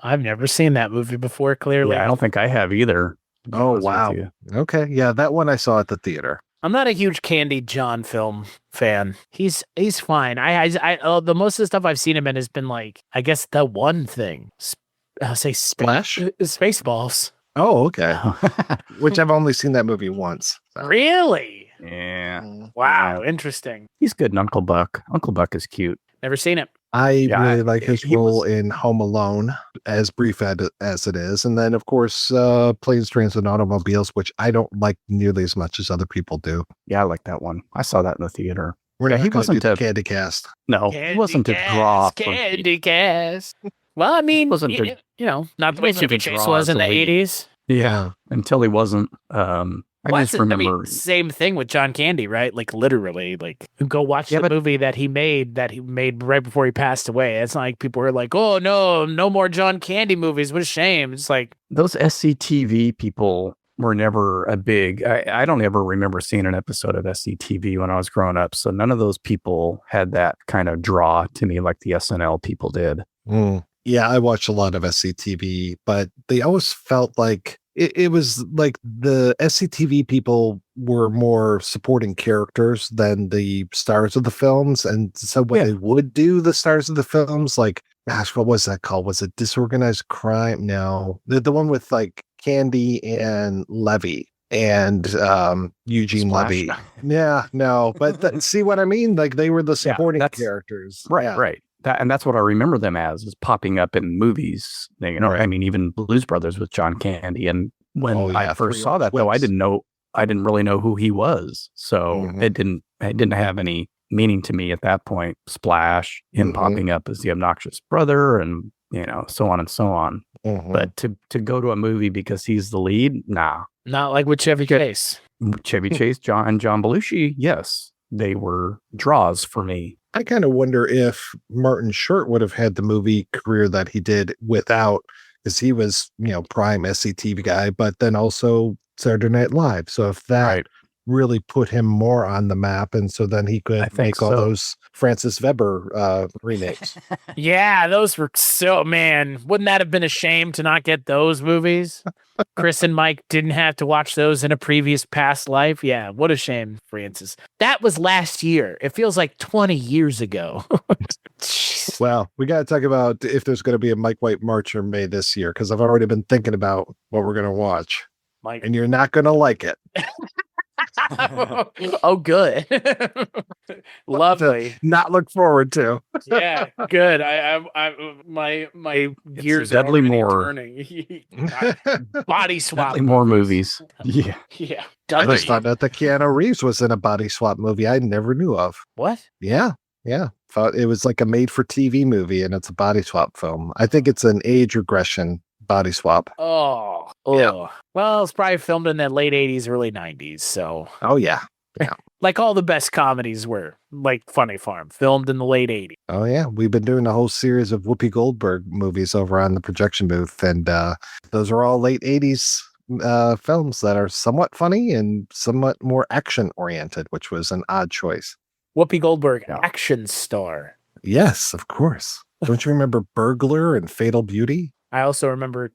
I've never seen that movie before, clearly. Yeah, I don't think I have either. Oh, wow. Okay. Yeah, that one I saw at the theater. I'm not a huge Candy John film fan. He's fine. The most of the stuff I've seen him in has been like, I guess the one thing. I'll say Splash? Spaceballs. Oh, okay. Which I've only seen that movie once. So. Really? Yeah. Wow, interesting. He's good in Uncle Buck. Uncle Buck is cute. Never seen it. I really like his role in Home Alone, as brief as it is. And then, of course, Planes, Trains, and Automobiles, which I don't like nearly as much as other people do. Yeah, I like that one. I saw that in the theater. He wasn't a Candy Cast. No, he wasn't to draw. Candy Cast. Well, I mean, not the way Chevy Chase was in the 80s. Yeah, until he wasn't. I just remember same thing with John Candy, right? Like literally, like go watch the movie that he made right before he passed away. It's not like people were like, "Oh no more John Candy movies. What a shame." It's like those SCTV people were never a big. I don't ever remember seeing an episode of SCTV when I was growing up. So none of those people had that kind of draw to me like the SNL people did. Yeah, I watched a lot of SCTV, but they always felt like it was like the SCTV people were more supporting characters than the stars of the films. And so when they would do the stars of the films, like, gosh, what was that called? Was it Disorganized Crime? No, the one with like Candy and Levy and Eugene Levy. Yeah, no, but see what I mean? Like they were the supporting characters. Right. And that's what I remember them as, is popping up in movies. I mean, even Blues Brothers with John Candy. And when I first saw that, though, I didn't really know who he was. So it didn't have any meaning to me at that point. Splash, him popping up as the obnoxious brother, and so on and so on. But to go to a movie because he's the lead, nah. Not like with Chevy Chase. Chevy Chase, John Belushi, yes, they were draws for me. I kind of wonder if Martin Short would have had the movie career that he did without, because he was, prime SCTV guy, but then also Saturday Night Live. So if that really put him more on the map, and so then he could make all those Francis Weber remakes. Yeah, those were wouldn't that have been a shame to not get those movies? Chris and Mike didn't have to watch those in a previous past life. Yeah, what a shame, Francis. That was last year. It feels like 20 years ago. Well, we got to talk about if there's going to be a Mike White March or May this year, because I've already been thinking about what we're going to watch. Mike. And you're not going to like it. Oh, good. Lovely. Not look forward to. Yeah, good. My gears are deadly more turning. Body swap. Deadly more movies. Yeah. I just thought that the Keanu Reeves was in a body swap movie I never knew of. What? Yeah. Thought it was like a made-for-TV movie, and it's a body swap film. I think it's an age regression body swap. Oh. Yeah. Well, it's probably filmed in the late 80s, early 90s. So. Oh, yeah. Like all the best comedies were, like Funny Farm, filmed in the late 80s. Oh, yeah. We've been doing a whole series of Whoopi Goldberg movies over on the projection booth, and those are all late 80s films that are somewhat funny and somewhat more action-oriented, which was an odd choice. Whoopi Goldberg, action star. Yes, of course. Don't you remember Burglar and Fatal Beauty? I also remember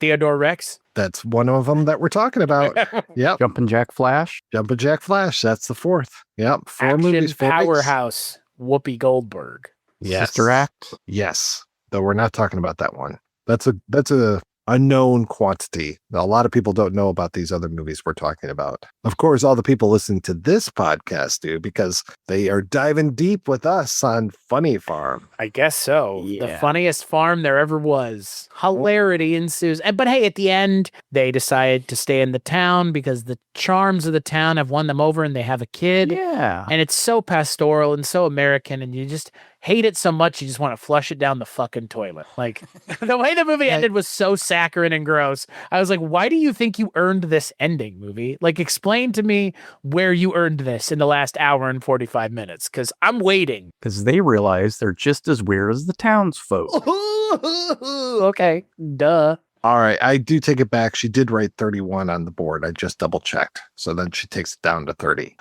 Theodore Rex. That's one of them that we're talking about. Yep. Jumpin' Jack Flash. Jumpin' Jack Flash. That's the fourth. Yep. 4 Action movies. 4 weeks. powerhouse. Whoopi Goldberg. Yes. Sister Act. Yes. Though we're not talking about that one. That's a unknown quantity. A lot of people don't know about these other movies we're talking about. Of course, all the people listening to this podcast do, because they are diving deep with us on Funny Farm. I guess so. Yeah. The funniest farm there ever was. Hilarity ensues. But hey, at the end, they decide to stay in the town because the charms of the town have won them over and they have a kid. Yeah. And it's so pastoral and so American, and you just hate it so much you just want to flush it down the fucking toilet. Like, the way the movie ended was so saccharine and gross. I was like, why do you think you earned this ending, movie? Like, explain to me where you earned this in the last hour and 45 minutes, because I'm waiting. Because they realize they're just as weird as the townsfolk. Okay, duh. All right, I do take it back. She did write 31 on the board. I just double checked. So then she takes it down to 30.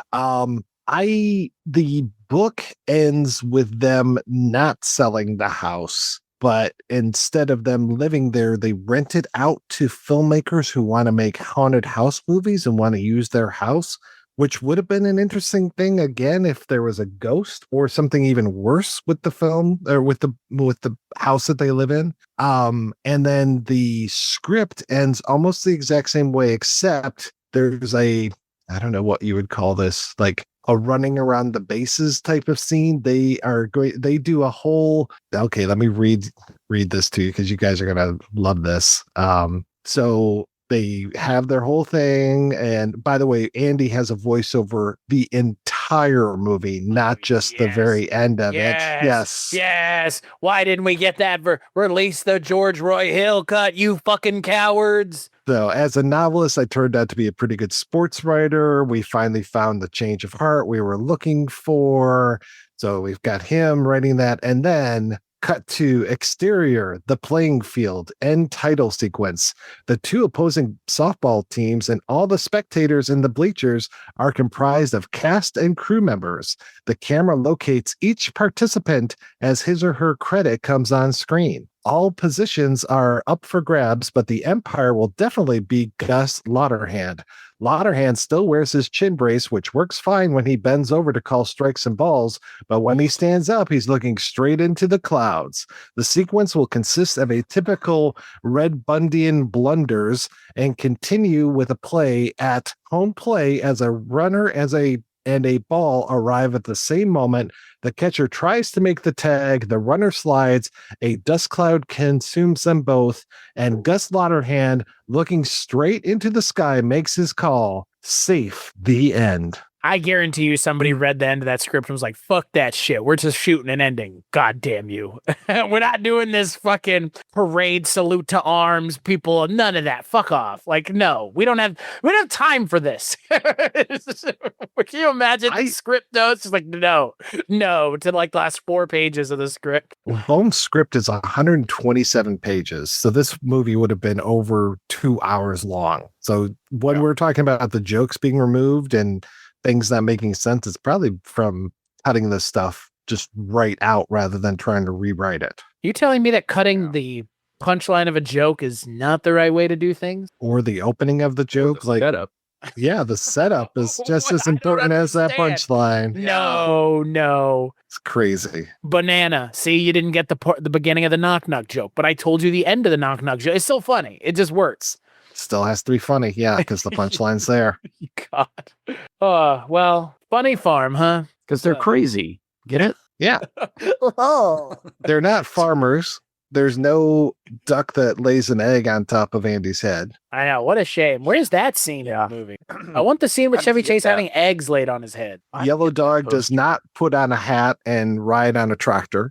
The book ends with them not selling the house, but instead of them living there, they rent it out to filmmakers who want to make haunted house movies and want to use their house, which would have been an interesting thing again if there was a ghost or something even worse with the film or with the house that they live in. And then the script ends almost the exact same way, except there's I don't know what you would call this, like a running around the bases type of scene. They do a whole, okay, let me read this to you because you guys are going to love this. So they have their whole thing. And by the way, Andy has a voiceover the entire movie, not just the very end of it. Yes. Why didn't we get that for release the George Roy Hill cut, you fucking cowards? So as a novelist, I turned out to be a pretty good sports writer. We finally found the change of heart we were looking for. So we've got him writing that. And then cut to exterior, the playing field, end title sequence. The two opposing softball teams and all the spectators in the bleachers are comprised of cast and crew members. The camera locates each participant as his or her credit comes on screen. All positions are up for grabs, but the Empire will definitely be Gus Lauterhand. Lauterhand still wears his chin brace, which works fine when he bends over to call strikes and balls, but when he stands up, he's looking straight into the clouds. The sequence will consist of a typical Red Bundian blunders and continue with a play at home play as a runner and a ball arrive at the same moment. The catcher tries to make the tag, the runner slides, a dust cloud consumes them both, and Gus Lauterhand, looking straight into the sky, makes his call. Safe. The end. I guarantee you somebody read the end of that script and was like, fuck that shit. We're just shooting an ending. God damn you. We're not doing this fucking parade, salute to arms, people. None of that. Fuck off. Like, no, we don't have time for this. Can you imagine the script notes? Just like, no, to like the last 4 pages of the script. Bone's script is 127 pages. So this movie would have been over 2 hours long. So when we're talking about the jokes being removed and things not making sense, it's probably from cutting this stuff just right out rather than trying to rewrite it. You telling me that cutting the punchline of a joke is not the right way to do things? Or the opening of the joke, like setup. Yeah, the setup is just as important as that punchline. No. It's crazy. Banana. See, you didn't get the beginning of the knock-knock joke, but I told you the end of the knock-knock joke. It's still funny. It just works. Still has to be funny, yeah, because the punchline's there. God. Oh, well, Funny Farm, huh? Because they're crazy. Get it? Yeah. Oh. They're not farmers. There's no duck that lays an egg on top of Andy's head. I know. What a shame. Where's that scene in the movie? I want the scene with Chevy Chase having eggs laid on his head. Yellow Dog does not put on a hat and ride on a tractor.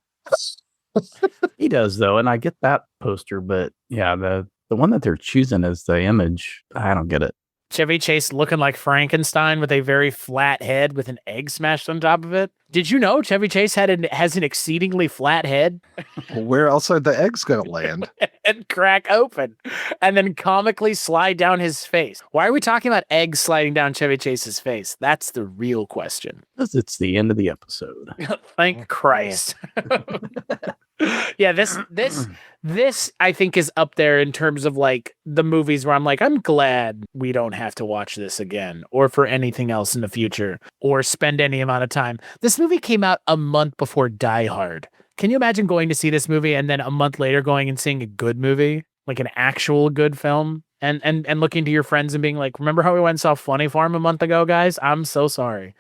He does, though, and I get that poster, but yeah, the one that they're choosing as the image, I don't get it. Chevy Chase looking like Frankenstein with a very flat head with an egg smashed on top of it. Did you know Chevy Chase has an exceedingly flat head? Where else are the eggs going to land? And crack open and then comically slide down his face. Why are we talking about eggs sliding down Chevy Chase's face? That's the real question. Because it's the end of the episode. Thank Christ. Yeah, this I think is up there in terms of like the movies where I'm like, I'm glad we don't have to watch this again or for anything else in the future or spend any amount of time. This movie came out a month before Die Hard. Can you imagine going to see this movie and then a month later going and seeing a good movie, like an actual good film? And looking to your friends and being like, remember how we went and saw Funny Farm a month ago, guys? I'm so sorry.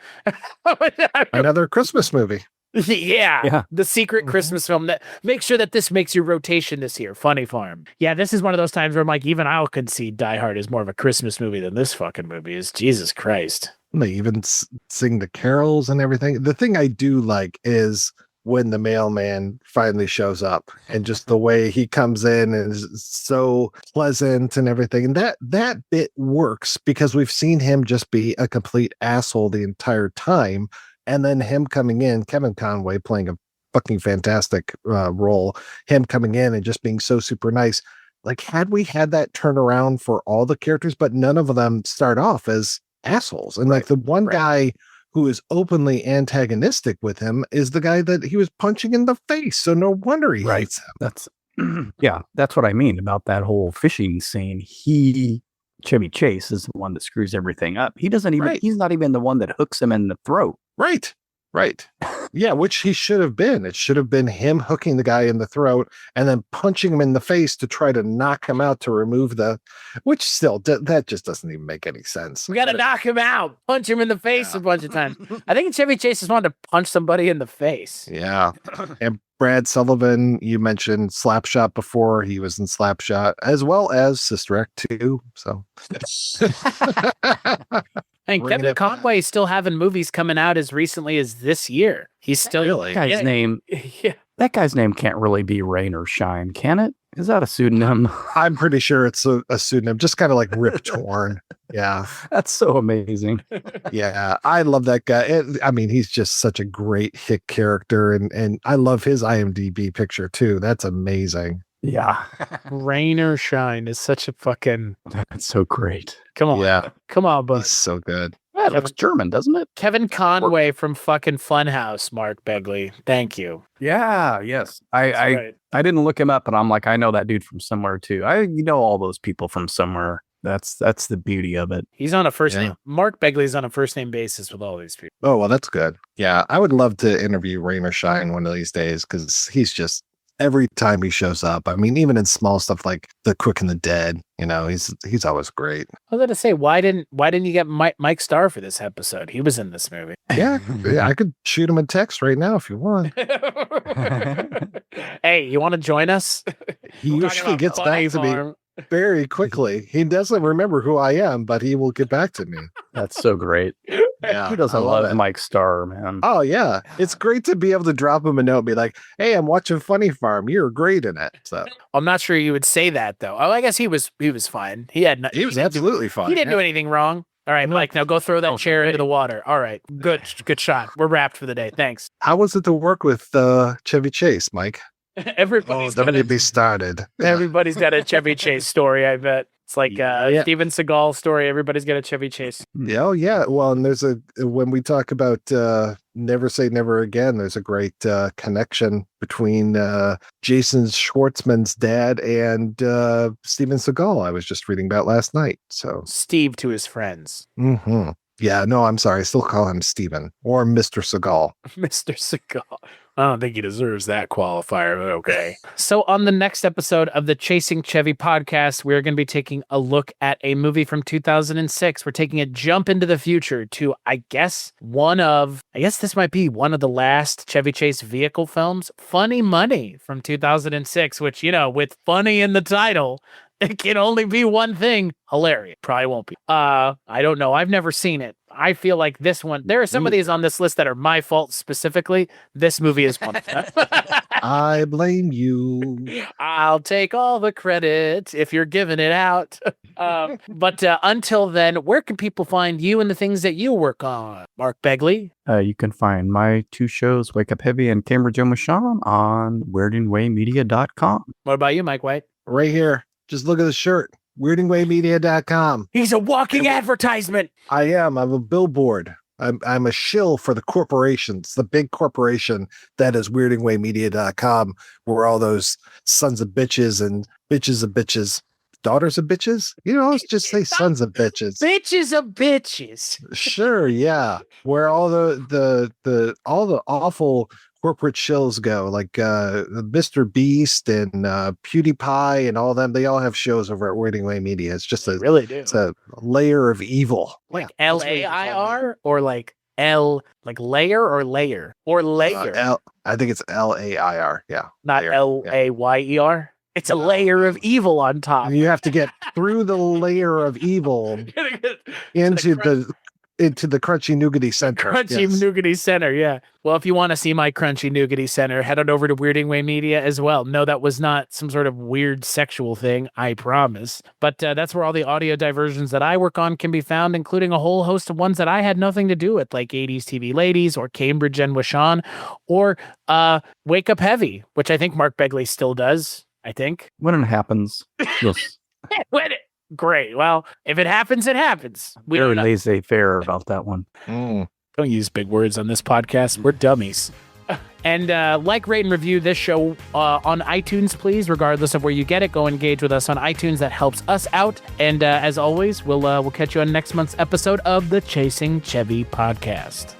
Another Christmas movie. Yeah. The secret Mhm. Christmas film that make sure that this makes your rotation this year. Funny Farm. Yeah, this is one of those times where I'm like, even I'll concede Die Hard is more of a Christmas movie than this fucking movie is. Jesus Christ. They even sing the carols and everything. The thing I do like is when the mailman finally shows up and just the way he comes in and is so pleasant and everything. And that bit works because we've seen him just be a complete asshole the entire time. And then him coming in, Kevin Conway playing a fucking fantastic role, him coming in and just being so super nice. Like, had we had that turnaround for all the characters, but none of them start off as assholes. And like the one guy who is openly antagonistic with him is the guy that he was punching in the face. So no wonder he hates him. That's that's what I mean about that whole fishing scene. Chevy Chase is the one that screws everything up. He doesn't even he's not even the one that hooks him in the throat. Right. Yeah, which he should have been. It should have been him hooking the guy in the throat and then punching him in the face to try to knock him out to remove which still, that just doesn't even make any sense. We got to knock him out, punch him in the face a bunch of times. I think Chevy Chase just wanted to punch somebody in the face. Yeah. And Brad Sullivan, you mentioned Slapshot before. He was in Slapshot as well as Sister Act 2. So. And Kevin Conway is still having movies coming out as recently as this year. He's still really that guy's name can't really be Rain or Shine, can it? Is that a pseudonym? I'm pretty sure it's a pseudonym, just kind of like Rip Torn. Yeah, that's so amazing. Yeah, I love that guy. I mean, he's just such a great hit character, and I love his IMDb picture too. That's amazing. Yeah. Rain or Shine is such a fucking... That's so great. Come on. Yeah. Come on, bud. He's so good. That looks German, doesn't it? Kevin Conway from fucking Funhouse, Mark Begley. Thank you. Yeah, yes. I didn't look him up, but I'm like, I know that dude from somewhere too. You know all those people from somewhere. That's the beauty of it. He's on a first name. Mark Begley's on a first name basis with all these people. Oh, well, that's good. Yeah, I would love to interview Rain or Shine one of these days because he's just... every time he shows up, I mean, even in small stuff like The Quick and the Dead, he's always great. I was going to say, why didn't you get Mike Starr for this episode? He was in this movie. Yeah, I could shoot him a text right now if you want. Hey, you want to join us? He usually gets back to me very quickly. He doesn't remember who I am, but he will get back to me. That's so great. Yeah, who doesn't love Mike Starr, man? Oh yeah, it's great to be able to drop him a note and be like, "Hey, I'm watching Funny Farm. You're great in it." So I'm not sure you would say that though. Oh, I guess he was fine. He was absolutely fine. He didn't do anything wrong. All right, Mike, now go throw that chair into the water. All right, good shot. We're wrapped for the day. Thanks. How was it to work with Chevy Chase, Mike? Everybody's don't need to be started. Everybody's got a Chevy Chase story, I bet. It's like Steven Seagal story. Everybody's got a Chevy Chase. Oh, yeah. Well, and when we talk about Never Say Never Again, there's a great connection between Jason Schwartzman's dad and Steven Seagal I was just reading about last night. So Steve to his friends. Mm-hmm. Yeah, no, I'm sorry. I still call him Steven or Mr. Seagal. Mr. Seagal. I don't think he deserves that qualifier, but okay. So on the next episode of the Chasing Chevy podcast, we're going to be taking a look at a movie from 2006. We're taking a jump into the future to, I guess this might be one of the last Chevy Chase vehicle films, Funny Money from 2006, which, with funny in the title, it can only be one thing. Hilarious. Probably won't be. I don't know. I've never seen it. I feel like this one, there are some of these on this list that are my fault specifically. This movie is one of them. I blame you. I'll take all the credit if you're giving it out. But until then, where can people find you and the things that you work on? Mark Begley? You can find my two shows, Wake Up Heavy and Cambridge and Sean, on weirdandwaymedia.com. What about you, Mike White? Right here. Just look at the shirt. weirdandwaymedia.com. He's a walking advertisement. I am. I'm a billboard. I'm a shill for the corporations, the big corporation that is weirdingwaymedia.com, where all those sons of bitches and bitches of bitches, daughters of bitches, let's just say sons of bitches. Bitches of bitches. Sure, yeah. Where all all the awful corporate shills go, like Mr. Beast and PewDiePie and all them. They all have shows over at Waiting Way Media. It's just They really do. It's a layer of evil. Like Yeah, that's what you can call me. LAIR or like layer or layer or layer. I think it's LAIR. Yeah, Not layer. LAYER. It's a layer of evil on top. You have to get through the layer of evil into the crunchy nougaty center. Crunchy nougaty center, yeah. Well, if you want to see my crunchy nougaty center, head on over to Weirding Way Media as well. No, that was not some sort of weird sexual thing, I promise. But that's where all the audio diversions that I work on can be found, including a whole host of ones that I had nothing to do with, like 80s TV Ladies or Cambridge and Washawn or Wake Up Heavy, which I think Mark Begley still does. I think. When it happens, great. Well, if it happens, it happens. We very laissez-faire about that one. Mm. Don't use big words on this podcast. We're dummies. And like, rate, and review this show on iTunes, please. Regardless of where you get it, go engage with us on iTunes. That helps us out. And as always, we'll catch you on next month's episode of the Chasing Chevy podcast.